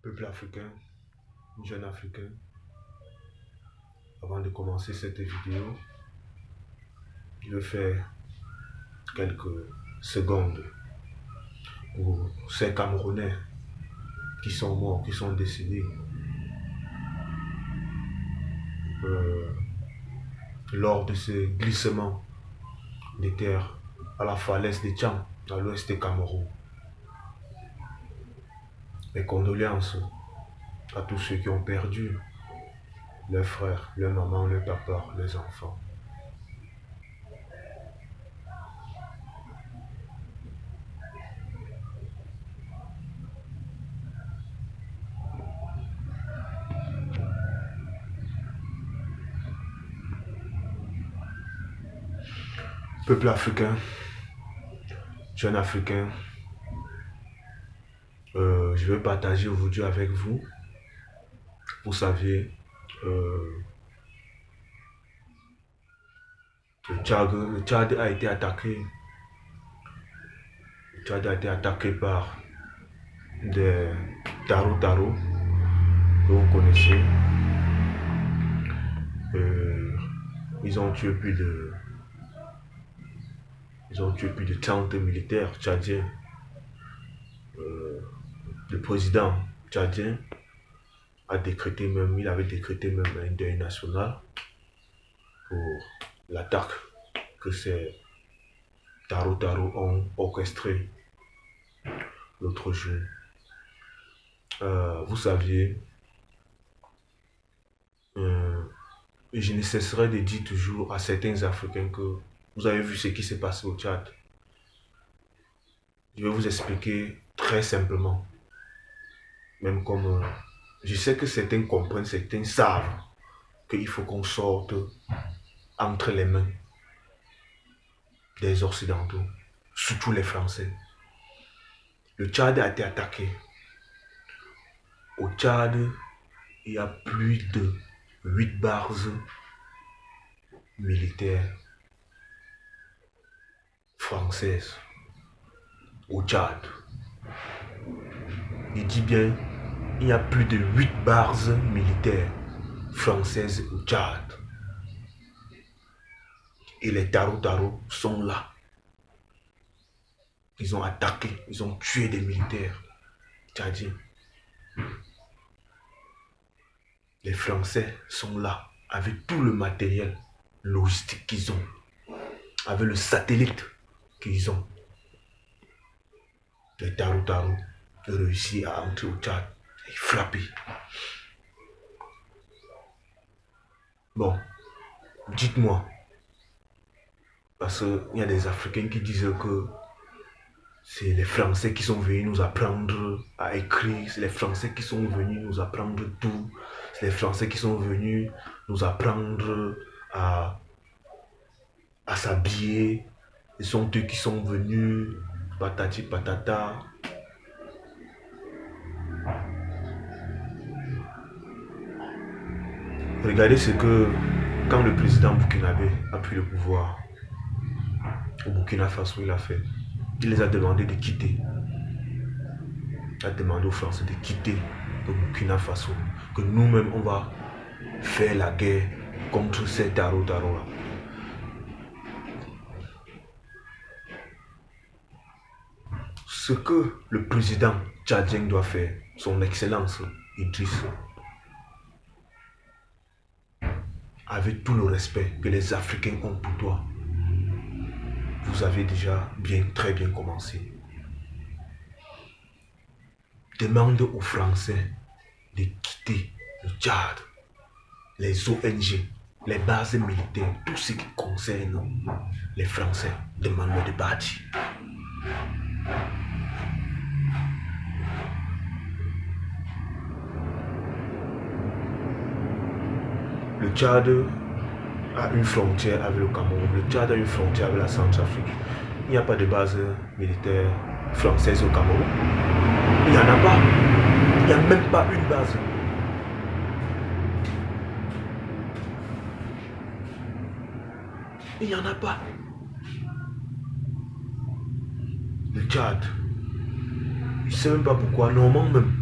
Peuple africain, jeune africain, avant de commencer cette vidéo, je vais faire quelques secondes pour ces Camerounais qui sont morts, qui sont décédés lors de ce glissement des terres à la falaise de Tcham, à l'ouest du Cameroun. Mes condoléances à tous ceux qui ont perdu leurs frères, leurs mamans, leurs papas, leurs enfants. Peuple africain, jeune africain, je vais partager aujourd'hui avec vous. Vous savez, le Tchad a été attaqué. Le Tchad a été attaqué par des Taro que vous connaissez. Ils ont tué plus de 30 militaires tchadiens. Le président tchadien avait décrété même un deuil national pour l'attaque que ces Taro ont orchestrée l'autre jour. Vous saviez, et je ne cesserai de dire toujours à certains Africains que vous avez vu ce qui s'est passé au Tchad. Je vais vous expliquer très simplement. Même comme je sais que certains comprennent, certains savent qu'il faut qu'on sorte entre les mains des Occidentaux, surtout les Français. Le Tchad a été attaqué. Au Tchad, il y a plus de 8 bases militaires françaises au Tchad. Il dit bien, il y a plus de 8 bases militaires françaises au Tchad. Et les Taro sont là. Ils ont attaqué, ils ont tué des militaires tchadiens. Les Français sont là avec tout le matériel logistique qu'ils ont, avec le satellite qu'ils ont. Les Taro ont réussi à entrer au Tchad et frapper. Bon, dites-moi, parce qu'il y a des Africains qui disent que c'est les Français qui sont venus nous apprendre à écrire, c'est les Français qui sont venus nous apprendre tout, c'est les Français qui sont venus nous apprendre à s'habiller, ce sont eux qui sont venus, patati patata. Regardez ce que, quand le président burkinabé a pris le pouvoir, au Burkina Faso, il a fait. Il les a demandé de quitter. Il a demandé aux Français de quitter le Burkina Faso. Que nous-mêmes, on va faire la guerre contre ces Taro là. Ce que le président tchadien doit faire, son excellence Idriss, avec tout le respect que les Africains ont pour toi, vous avez déjà très bien commencé. Demande aux Français de quitter le Tchad, les ONG, les bases militaires, tout ce qui concerne les Français, demande de partir. Le Tchad a une frontière avec le Cameroun, le Tchad a une frontière avec la Centrafrique. Il n'y a pas de base militaire française au Cameroun. Il n'y en a pas. Il n'y a même pas une base. Il n'y en a pas. Le Tchad, je ne sais même pas pourquoi, normalement même,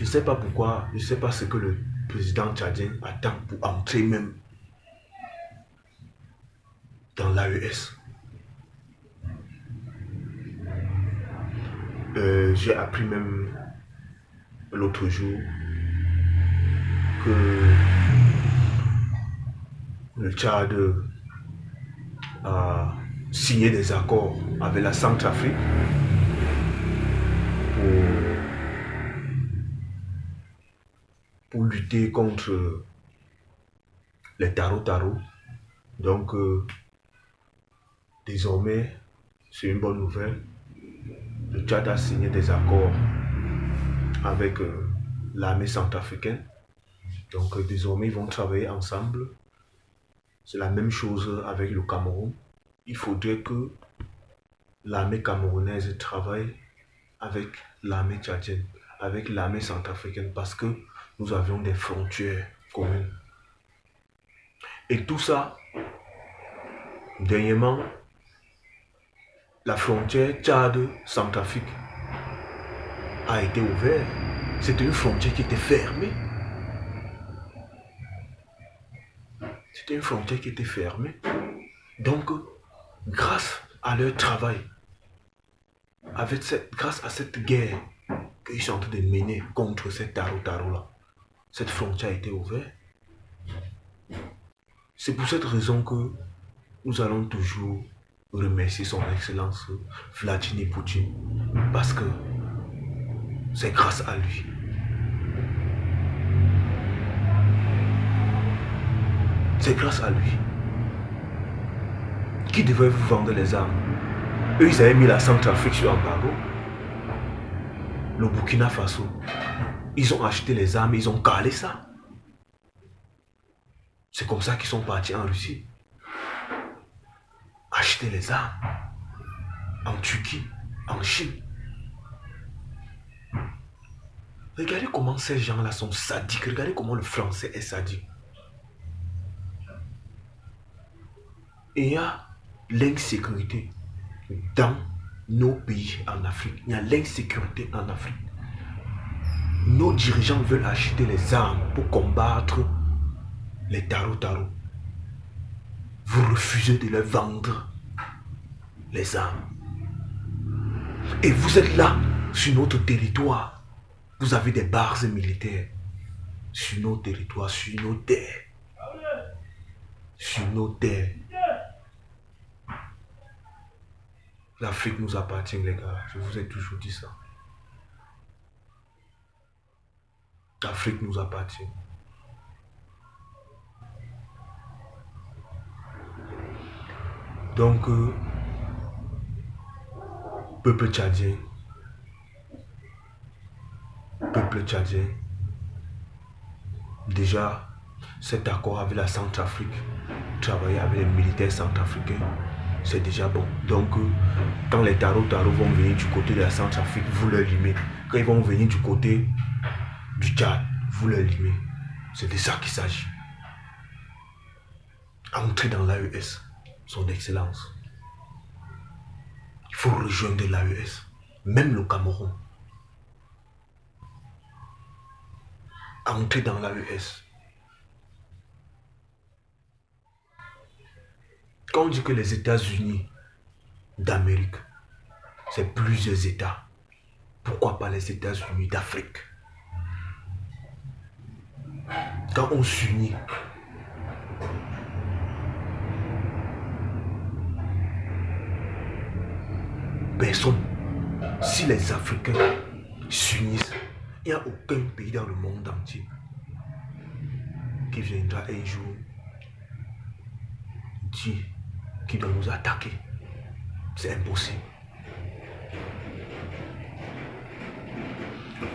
Je ne sais pas pourquoi, je ne sais pas ce que le président tchadien attend pour entrer même dans l'AES. J'ai appris même l'autre jour que le Tchad a signé des accords avec la Centrafrique pour lutter contre les tarots. Donc, désormais, c'est une bonne nouvelle. Le Tchad a signé des accords avec l'armée centrafricaine. Donc, désormais, ils vont travailler ensemble. C'est la même chose avec le Cameroun. Il faudrait que l'armée camerounaise travaille avec l'armée tchadienne, avec l'armée centrafricaine, parce que nous avions des frontières communes. Et tout ça, dernièrement, la frontière Tchad-Centrafrique a été ouverte. C'était une frontière qui était fermée. C'était une frontière qui était fermée. Donc, grâce à leur travail, grâce à cette guerre qu'ils sont en train de mener contre ces tarots-là, cette frontière a été ouverte. C'est pour cette raison que nous allons toujours remercier son Excellence Vladimir Poutine, parce que c'est grâce à lui. C'est grâce à lui. Qui devait vous vendre les armes? Eux, ils avaient mis la Centrafrique sur embargo. Le Burkina Faso, ils ont acheté les armes, ils ont calé ça. C'est comme ça qu'ils sont partis en Russie. Acheter les armes. En Turquie, en Chine. Regardez comment ces gens-là sont sadiques. Regardez comment le français est sadique. Et il y a l'insécurité dans nos pays en Afrique. Il y a l'insécurité en Afrique. Nos dirigeants veulent acheter les armes pour combattre les tarots. Vous refusez de leur vendre les armes. Et vous êtes là, sur notre territoire. Vous avez des bases militaires sur nos territoires, sur nos terres. Sur nos terres. L'Afrique nous appartient, les gars. Je vous ai toujours dit ça. L'Afrique nous appartient. Donc, peuple tchadien, déjà, cet accord avec la Centrafrique, travailler avec les militaires centrafricains, c'est déjà bon. Donc, quand les tarots vont venir du côté de la Centrafrique, vous leur limez. Quand ils vont venir du côté du Tchad, vous leur limez. C'est de ça qu'il s'agit. Entrer dans l'AES, son excellence. Il faut rejoindre l'AES, même le Cameroun. Entrer dans l'AES. Quand on dit que les États-Unis d'Amérique, c'est plusieurs États, pourquoi pas les États-Unis d'Afrique? Quand on s'unit, personne, si les Africains s'unissent, il n'y a aucun pays dans le monde entier qui viendra un jour dire qu'il doit nous attaquer. C'est impossible.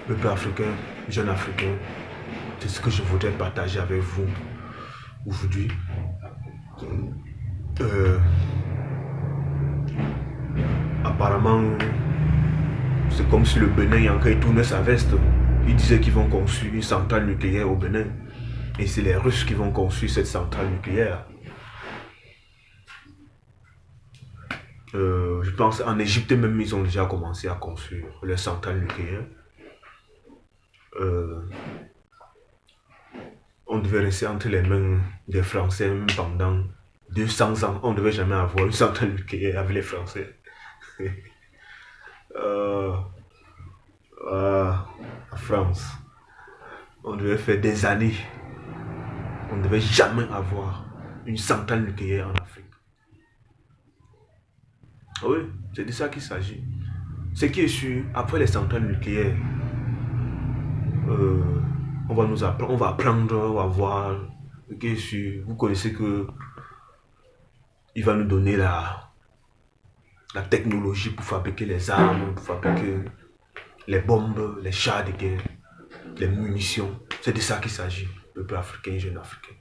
Peuple africain, jeune africain, c'est ce que je voudrais partager avec vous aujourd'hui. Apparemment, c'est comme si le Bénin est en train de tourner sa veste. Ils disaient qu'ils vont construire une centrale nucléaire au Bénin. Et c'est les Russes qui vont construire cette centrale nucléaire. Je pense en Égypte même, ils ont déjà commencé à construire leur centrale nucléaire. euh, on devait rester entre les mains des Français même pendant 200 ans. On ne devait jamais avoir une centrale nucléaire avec les Français. Euh, la France, on devait faire des années. On ne devait jamais avoir une centrale nucléaire en Afrique. Oui, c'est de ça qu'il s'agit. Ce qui est sûr, après les centrales nucléaires, euh, on va nous apprendre, on va apprendre, on va voir. Ce qui est sûr, vous connaissez que il va nous donner la technologie pour fabriquer les armes, pour fabriquer les bombes, les chars de guerre, les munitions. C'est de ça qu'il s'agit, le peuple africain et jeune africain.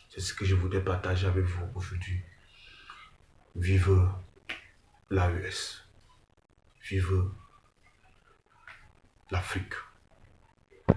C'est ce que je voudrais partager avec vous aujourd'hui. Vive l'AES. Vive l'Afrique.